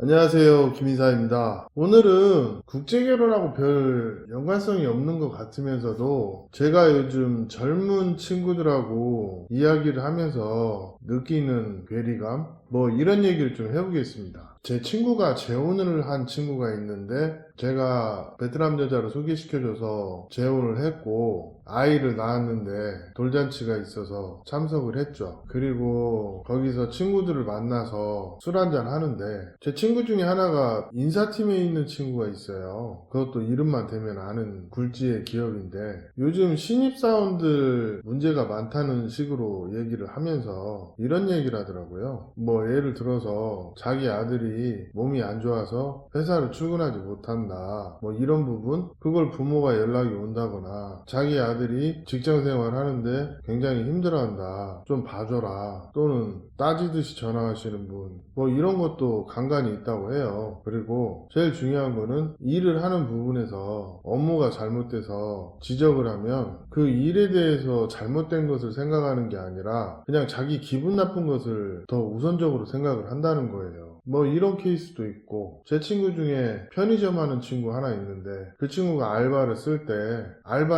안녕하세요. 김인사입니다. 오늘은 국제결혼하고 별 연관성이 없는 것 같으면서도 제가 요즘 젊은 친구들하고 이야기를 하면서 느끼는 괴리감? 이런 얘기를 좀 해보겠습니다. 제 친구가 재혼을 한 친구가 있는데 제가 베트남 여자를 소개시켜줘서 재혼을 했고 아이를 낳았는데 돌잔치가 있어서 참석을 했죠. 그리고 거기서 친구들을 만나서 술 한잔 하는데 제 친구 중에 하나가 인사팀에 있는 친구가 있어요. 그것도 이름만 대면 아는 굴지의 기업인데 요즘 신입사원들 문제가 많다는 식으로 얘기를 하면서 이런 얘기를 하더라고요. 예를 들어서 자기 아들이 몸이 안 좋아서 회사를 출근하지 못한다. 이런 부분? 그걸 부모가 연락이 온다거나 자기 아들이 직장생활 하는데 굉장히 힘들어한다. 좀 봐줘라. 또는 따지듯이 전화하시는 분. 이런 것도 간간이 있다고 해요. 그리고 제일 중요한 거는 일을 하는 부분에서 업무가 잘못돼서 지적을 하면 그 일에 대해서 잘못된 것을 생각하는 게 아니라 그냥 자기 기분 나쁜 것을 더 우선적으로 생각을 한다는 거예요. 이런 케이스도 있고 제 친구 중에 편의점 하는 친구 하나 있는데 그 친구가 알바를 쓸 때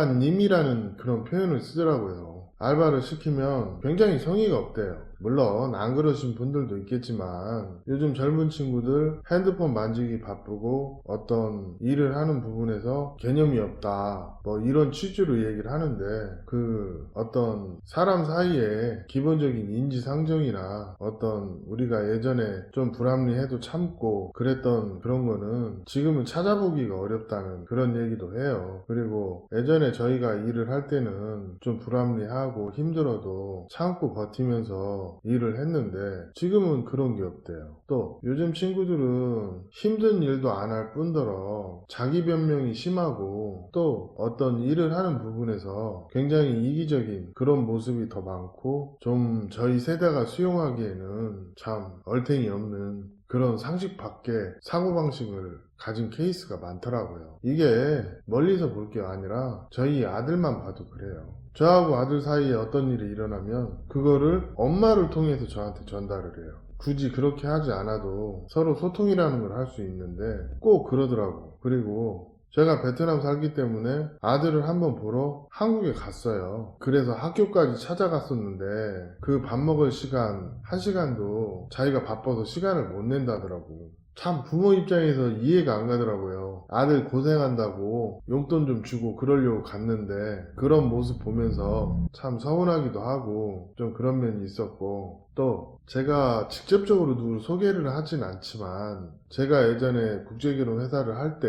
알바님이라는 그런 표현을 쓰더라고요. 알바를 시키면 굉장히 성의가 없대요. 물론 안 그러신 분들도 있겠지만 요즘 젊은 친구들 핸드폰 만지기 바쁘고 어떤 일을 하는 부분에서 개념이 없다 이런 취지로 얘기를 하는데 그 어떤 사람 사이에 기본적인 인지상정이나 어떤 우리가 예전에 좀 불합리해도 참고 그랬던 그런 거는 지금은 찾아보기가 어렵다는 그런 얘기도 해요. 그리고 예전에 저희가 일을 할 때는 좀 불합리하고 힘들어도 참고 버티면서 일을 했는데 지금은 그런 게 없대요. 또 요즘 친구들은 힘든 일도 안 할 뿐더러 자기 변명이 심하고 또 어떤 일을 하는 부분에서 굉장히 이기적인 그런 모습이 더 많고 좀 저희 세대가 수용하기에는 참 얼탱이 없는 그런 상식 밖의 사고방식을 가진 케이스가 많더라고요. 이게 멀리서 볼 게 아니라 저희 아들만 봐도 그래요. 저하고 아들 사이에 어떤 일이 일어나면 그거를 엄마를 통해서 저한테 전달을 해요. 굳이 그렇게 하지 않아도 서로 소통이라는 걸 할 수 있는데 꼭 그러더라고. 그리고 제가 베트남 살기 때문에 아들을 한번 보러 한국에 갔어요. 그래서 학교까지 찾아갔었는데 그 밥 먹을 시간, 한 시간도 자기가 바빠서 시간을 못 낸다더라고. 참 부모 입장에서 이해가 안 가더라고요. 아들 고생한다고 용돈 좀 주고 그러려고 갔는데 그런 모습 보면서 참 서운하기도 하고 좀 그런 면이 있었고 또 제가 직접적으로 누구를 소개를 하진 않지만 제가 예전에 국제결혼 회사를 할 때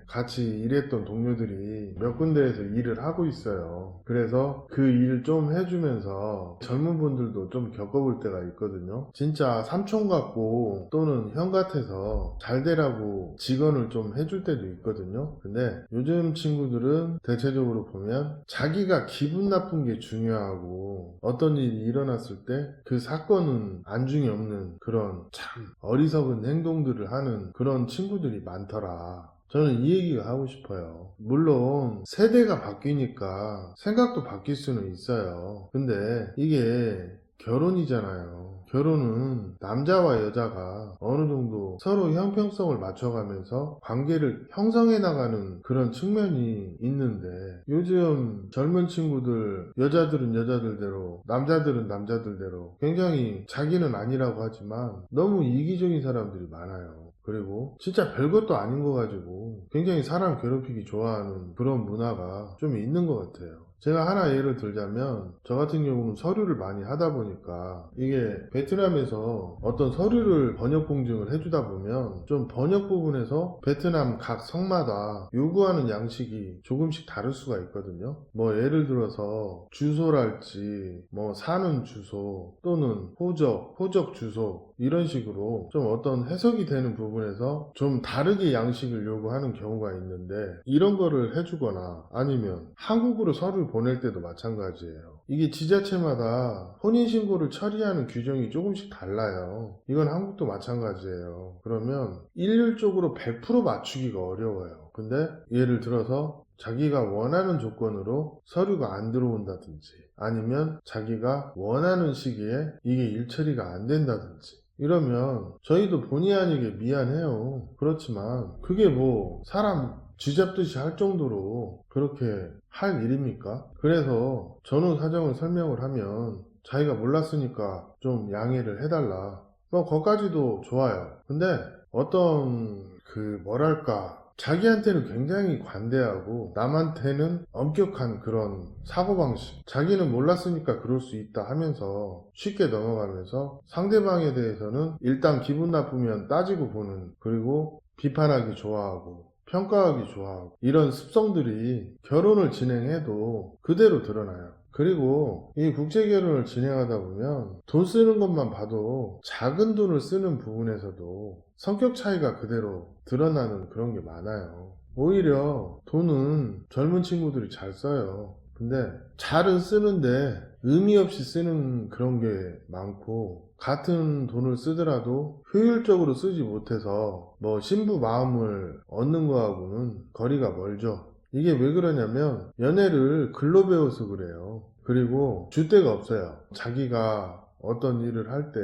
같이 일했던 동료들이 몇 군데에서 일을 하고 있어요. 그래서 그 일 좀 해주면서 젊은 분들도 좀 겪어볼 때가 있거든요. 진짜 삼촌 같고 또는 형 같아서 잘 되라고 직언을 좀 해줄 때도 있거든요. 근데 요즘 친구들은 대체적으로 보면 자기가 기분 나쁜 게 중요하고 어떤 일이 일어났을 때 그 사건은 안중에 없는 그런 참 어리석은 행동들을 하는 그런 친구들이 많더라. 저는 이 얘기가 하고 싶어요. 물론 세대가 바뀌니까 생각도 바뀔 수는 있어요. 근데 이게 결혼이잖아요. 결혼은 남자와 여자가 어느 정도 서로 형평성을 맞춰가면서 관계를 형성해 나가는 그런 측면이 있는데 요즘 젊은 친구들, 여자들은 여자들대로, 남자들은 남자들대로 굉장히 자기는 아니라고 하지만 너무 이기적인 사람들이 많아요. 그리고 진짜 별것도 아닌 거 가지고 굉장히 사람 괴롭히기 좋아하는 그런 문화가 좀 있는 것 같아요. 제가 하나 예를 들자면 저 같은 경우는 서류를 많이 하다 보니까 이게 베트남에서 어떤 서류를 번역 공증을 해주다 보면 좀 번역 부분에서 베트남 각 성마다 요구하는 양식이 조금씩 다를 수가 있거든요. 예를 들어서 주소랄지 사는 주소 또는 호적 주소 이런 식으로 좀 어떤 해석이 되는 부분에서 좀 다르게 양식을 요구하는 경우가 있는데 이런 거를 해주거나 아니면 한국으로 서류를 보낼 때도 마찬가지예요. 이게 지자체마다 혼인신고를 처리하는 규정이 조금씩 달라요. 이건 한국도 마찬가지예요. 그러면 일률적으로 100% 맞추기가 어려워요. 근데 예를 들어서 자기가 원하는 조건으로 서류가 안 들어온다든지 아니면 자기가 원하는 시기에 이게 일처리가 안 된다든지 이러면 저희도 본의 아니게 미안해요. 그렇지만 그게 뭐 사람 쥐잡듯이 할 정도로 그렇게 할 일입니까? 그래서 전후 사정을 설명을 하면 자기가 몰랐으니까 좀 양해를 해달라. 뭐 거기까지도 좋아요. 근데 어떤 뭐랄까 자기한테는 굉장히 관대하고 남한테는 엄격한 그런 사고방식, 자기는 몰랐으니까 그럴 수 있다 하면서 쉽게 넘어가면서 상대방에 대해서는 일단 기분 나쁘면 따지고 보는, 그리고 비판하기 좋아하고 평가하기 좋아하고, 이런 습성들이 결혼을 진행해도 그대로 드러나요. 그리고 이 국제결혼을 진행하다 보면 돈 쓰는 것만 봐도 작은 돈을 쓰는 부분에서도 성격 차이가 그대로 드러나는 그런 게 많아요. 오히려 돈은 젊은 친구들이 잘 써요. 근데 잘은 쓰는데 의미 없이 쓰는 그런 게 많고, 같은 돈을 쓰더라도 효율적으로 쓰지 못해서 뭐 신부 마음을 얻는 거하고는 거리가 멀죠. 이게 왜 그러냐면 연애를 글로 배워서 그래요. 그리고 줏대가 없어요. 자기가 어떤 일을 할 때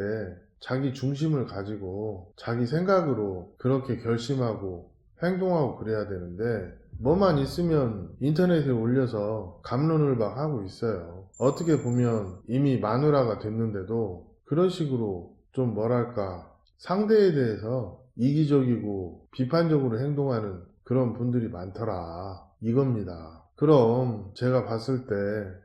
자기 중심을 가지고 자기 생각으로 그렇게 결심하고 행동하고 그래야 되는데, 뭐만 있으면 인터넷에 올려서 갑론을박 하고 있어요. 어떻게 보면 이미 마누라가 됐는데도 그런 식으로 좀 뭐랄까 상대에 대해서 이기적이고 비판적으로 행동하는 그런 분들이 많더라, 이겁니다. 그럼 제가 봤을 때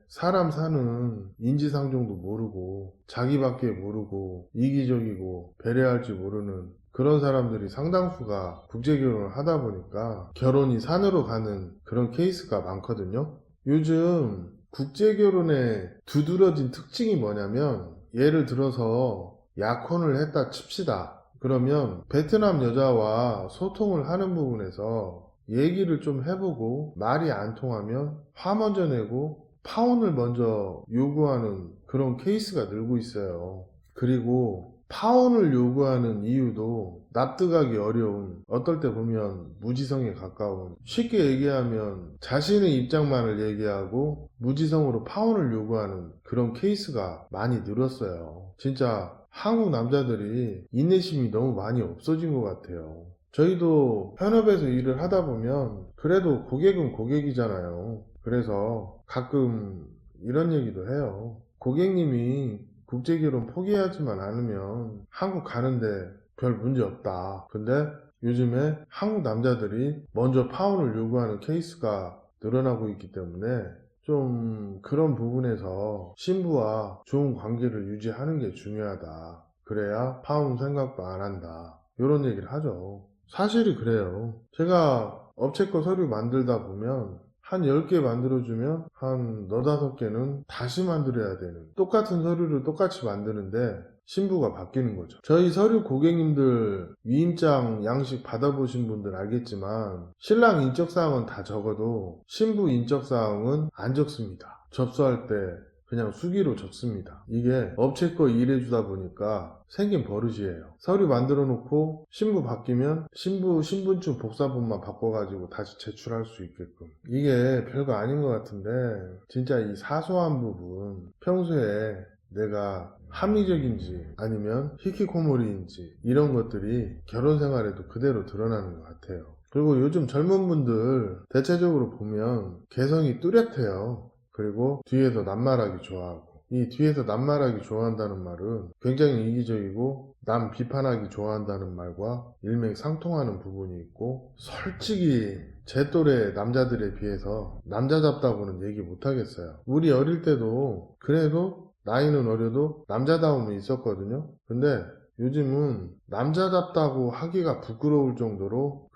사람 사는 인지상정도 모르고 자기밖에 모르고 이기적이고 배려할 줄 모르는 그런 사람들이 상당수가 국제결혼을 하다 보니까 결혼이 산으로 가는 그런 케이스가 많거든요. 요즘 국제결혼의 두드러진 특징이 뭐냐면, 예를 들어서 약혼을 했다 칩시다. 그러면 베트남 여자와 소통을 하는 부분에서 얘기를 좀 해보고 말이 안 통하면 화 먼저 내고 파혼을 먼저 요구하는 그런 케이스가 늘고 있어요. 그리고 파혼을 요구하는 이유도 납득하기 어려운, 어떨 때 보면 무지성에 가까운, 쉽게 얘기하면 자신의 입장만을 얘기하고 무지성으로 파혼을 요구하는 그런 케이스가 많이 늘었어요. 진짜 한국 남자들이 인내심이 너무 많이 없어진 것 같아요. 저희도 현업에서 일을 하다 보면 그래도 고객은 고객이잖아요. 그래서 가끔 이런 얘기도 해요. 고객님이 국제결혼 포기하지만 않으면 한국 가는데 별 문제 없다. 근데 요즘에 한국 남자들이 먼저 파혼을 요구하는 케이스가 늘어나고 있기 때문에 좀 그런 부분에서 신부와 좋은 관계를 유지하는 게 중요하다. 그래야 파혼 생각도 안 한다. 이런 얘기를 하죠. 사실이 그래요. 제가 업체 거 서류 만들다 보면 한 10개 만들어주면 한 너다섯 개는 다시 만들어야 되는, 똑같은 서류를 똑같이 만드는데 신부가 바뀌는 거죠. 저희 서류 고객님들 위임장 양식 받아보신 분들 알겠지만 신랑 인적사항은 다 적어도 신부 인적사항은 안 적습니다. 접수할 때 그냥 수기로 적습니다. 이게 업체 거 일해주다 보니까 생긴 버릇이에요. 서류 만들어 놓고 신부 바뀌면 신부 신분증 복사본만 바꿔가지고 다시 제출할 수 있게끔. 이게 별거 아닌 것 같은데 진짜 이 사소한 부분, 평소에 내가 합리적인지 아니면 히키코모리인지 이런 것들이 결혼 생활에도 그대로 드러나는 것 같아요. 그리고 요즘 젊은 분들 대체적으로 보면 개성이 뚜렷해요. 그리고 뒤에서 낱말하기 좋아하고, 이 뒤에서 낱말하기 좋아한다는 말은 굉장히 이기적이고 남 비판하기 좋아한다는 말과 일맥상통하는 부분이 있고, 솔직히 제 또래 남자들에 비해서 남자답다고는 얘기 못하겠어요. 우리 어릴 때도 그래도 나이는 어려도 남자다움이 있었거든요. 근데 요즘은 남자답다고 하기가 부끄러울 정도로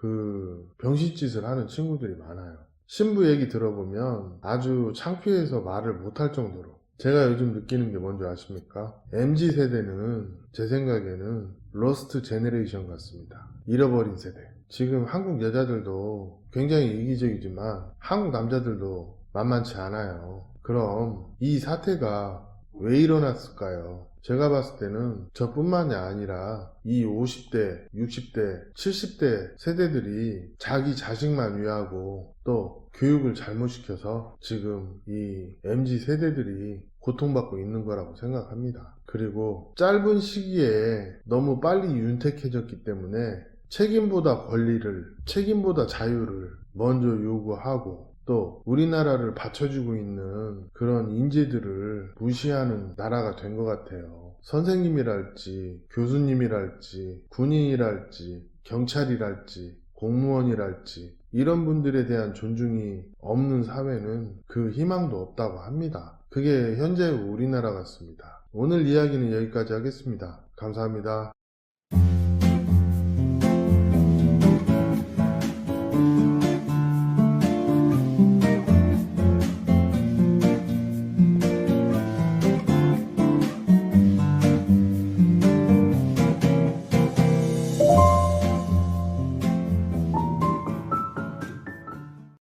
병신짓을 하는 친구들이 많아요. 신부 얘기 들어보면 아주 창피해서 말을 못할 정도로. 제가 요즘 느끼는 게 뭔지 아십니까? MZ세대는 제 생각에는 로스트 제네레이션 같습니다. 잃어버린 세대. 지금 한국 여자들도 굉장히 이기적이지만 한국 남자들도 만만치 않아요. 그럼 이 사태가 왜 일어났을까요? 제가 봤을 때는 저뿐만이 아니라 이 50대, 60대, 70대 세대들이 자기 자식만 위하고 또 교육을 잘못 시켜서 지금 이 MZ 세대들이 고통받고 있는 거라고 생각합니다. 그리고 짧은 시기에 너무 빨리 윤택해졌기 때문에 책임보다 권리를, 책임보다 자유를 먼저 요구하고 또 우리나라를 받쳐주고 있는 그런 인재들을 무시하는 나라가 된 것 같아요. 선생님이랄지 교수님이랄지 군인이랄지 경찰이랄지 공무원이랄지 이런 분들에 대한 존중이 없는 사회는 그 희망도 없다고 합니다. 그게 현재 우리나라 같습니다. 오늘 이야기는 여기까지 하겠습니다. 감사합니다.